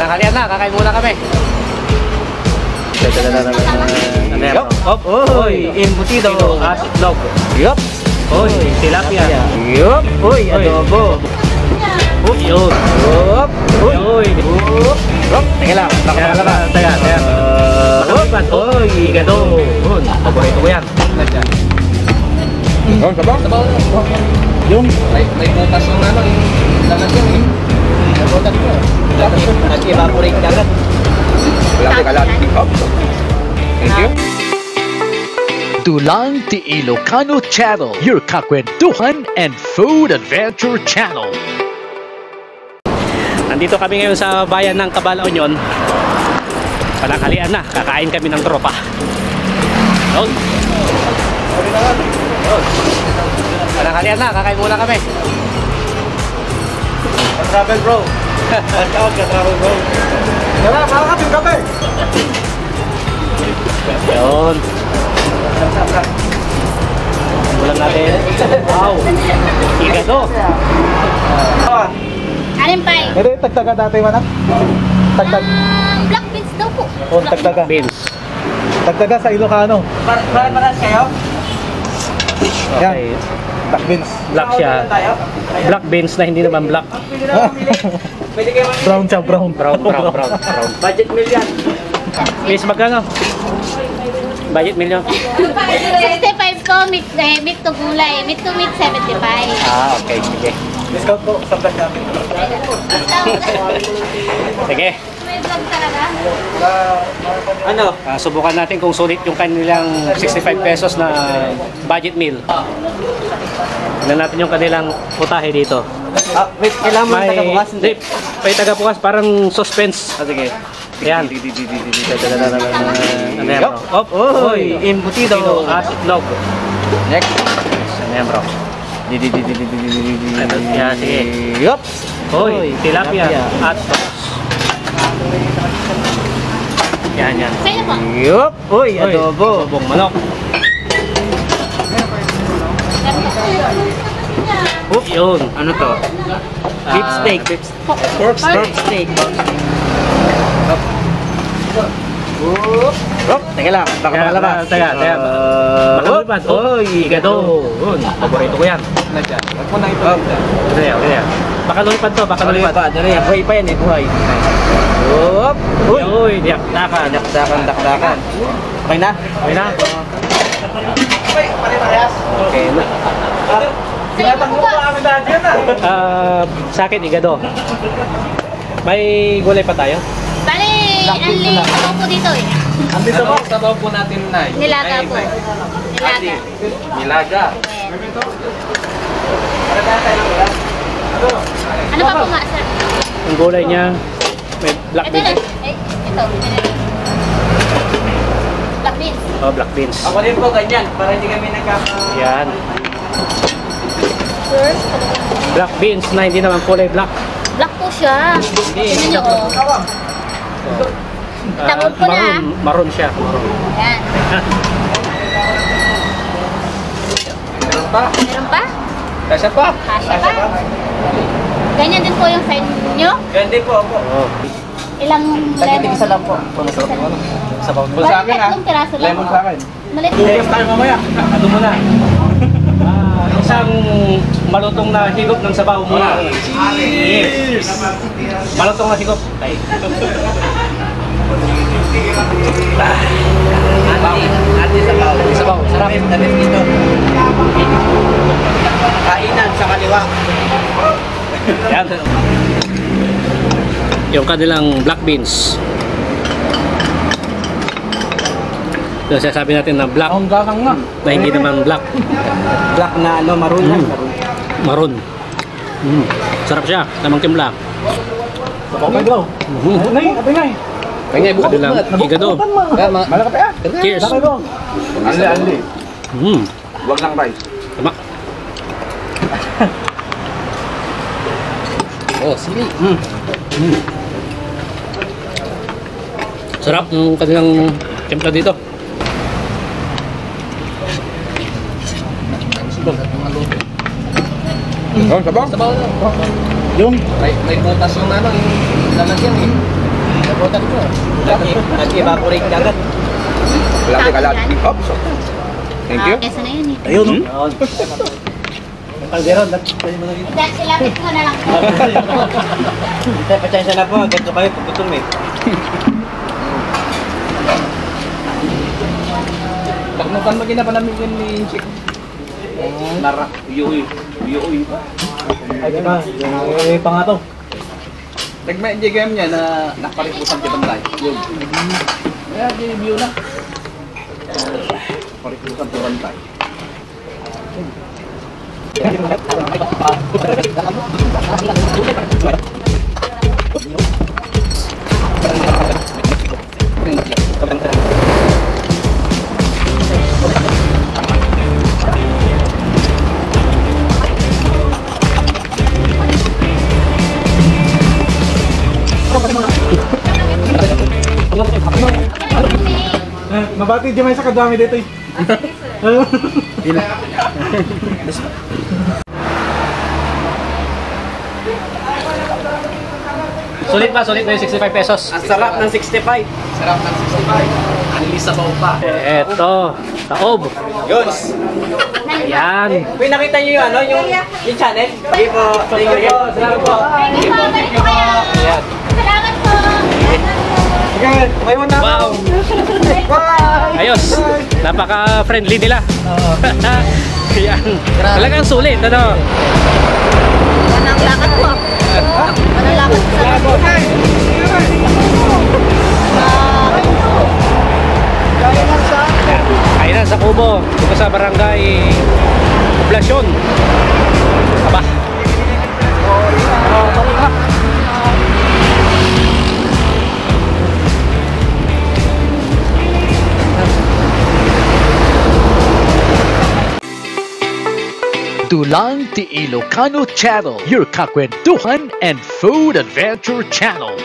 Kalian na, kakain muna kami. Ano yan? Hop, uy, embutido at itlog. Yup. Uy, tilapia. Yup. Uy, adobo. Uy, yun. Yup. Uy. Yup. Teka lang. Teka. Makalipat. Uy, igado. Yun, paborito ko yan. Sabaw. Yung may butas yung ano, yung laman yun eh. Nabutan ko. Nag-evaporate ka agad. Wala kalat. Thank you. Tulang Ti Ilocano Channel, your kakwentuhan and food adventure channel. Nandito kami ngayon sa bayan ng Cabal Union. Pananghalian na, kakain kami ng tropa. Yun. Pananghalian na, kakain muna kami. Travel bro. Travel bro. Tara, makakapin kami. Yun. Ulam natin. Wow. Igado. Anim pa eh. Ito yung tagtaga dati man ah? Tagtag. Black beans daw po. O, tagtaga. Beans. Tagtaga sa Ilocano. Paras kayo? Okay. Black beans. Black siya. Black beans na hindi naman black. Brown siya, brown. Brown. Budget meal yan. Miss, magkano? Budget meal nyo? 65 ko, meat to gulay. Meat to meat, 75. Ah, okay. Sige. Discount po sa vlog namin. Sige. May vlog talaga? Ano? Subukan natin kung sulit yung kanilang 65 pesos na budget meal. Tignan natin yung kanilang putahe dito. Wait, kailangan mo tagabukas? Hindi. May tagabukas, parang suspense. Sige. Ayan. Ano yan bro? Hop, uy, embutido at itlog. Next. Ano yan bro? Yan, sige. Yup. Uy, tilapia at sauce. Yan. Sa'yo po. Yup. Uy, adobo. Adobong manok. Yun. Ano to? Beef steak. Pork steak. Teka lang, baka makalabas. Teka. Makalipat. Uy, igado. Yun, paborito ko yan. Huwag mo na ito. Kaya. Baka lumipad to, baka lumipad. Ano yan? Buhay pa yan eh, buhay. Yup. Uy, dakdakan. Dakdakan. Okay na? Okay na? Okay na. Sa'yo po ba? Sa akin, igado. May gulay pa tayo? Bali, ano po dito eh. Andito mo? Sabaw po natin na. Nilaga po. Nilaga. Ano pa po nga, sir? Ang gulay niya, may black Ito na. beans. Ito. Black beans. Oh, black beans. Ako din po ganyan, para hindi kami Yan. First, Black beans na hindi naman kulay black. black po siya. Tingnan niyo oh. Tangod ko na. Maroon siya. Maroon. Ayan. Meron pa? Meron pa? Kasya pa? Kasya pa? Ganyan din po yung sign nyo? Ganyan din po ako. Oh. Ilang lemon? Isa lang po. Sabaw mo Bali, sa akin ha. tatlong piraso lang. Lemon sa akin. Malit. Yes tayo mamaya. Ano muna? Isang malutong na higop ng sabaw muna. Yes. Malutong na higop. Okay. Ate sabaw. Sabaw, sarap. Tapos dito. Kainan sa kaliwa. Yan. Yung kanilang black beans. Yung sasabi natin na black, Ang gakang nga. na hindi naman black. Black na ano, maroon lang. Maroon. Sarap siya, tamang timpla. Sabaw ka daw. Nay, abay nay. Kanya kanilang igado. Malaka pa ah. Cheers. Ali. Wag lang rice. Tama. Oh, sili. Sarap ng kanilang timpla dito. Sabaw. Sabaw. Yung May butas yung ano, yung laman yan eh. May butas ko. Nag-evaporate ka agad. Laki kalat. Oops. Thank you. Kesa na yun eh. ayun. Yung kalderon. Ilapit mo na lang. Pasensya na po, ganito kayo, puputom eh. Pagmukan mo ginapanamigin ni Chick. Nara. Uyuy. Ay, teka. Yung pangato. Nagma game niya na nakaparipusan kay Bantay. Yun. Kaya view na. Paripusan kay Bantay. Mabati di may sa kadami dito eh. Sulit ba yung 65 pesos? Ang sarap ng 65. Sarap ng 65. Ang lisabaw pa. Eto, taob. Yun. Ayan. Uy, nakita niyo yung ano, yung channel? Sige po. Thank you po. Salamat po. Thank you po. Ayan. Salamat po. Sige, may muna. Wow. Ayos. Napaka-friendly nila. Ayan. Talagang sulit, ano? Anong lakad po? Anong lakad po sa lakad? Kainan sa Kubo. Dito sa barangay Poblasyon. Aba. Dulang Ti Ilocano Channel, your kakwentuhan and food adventure channel.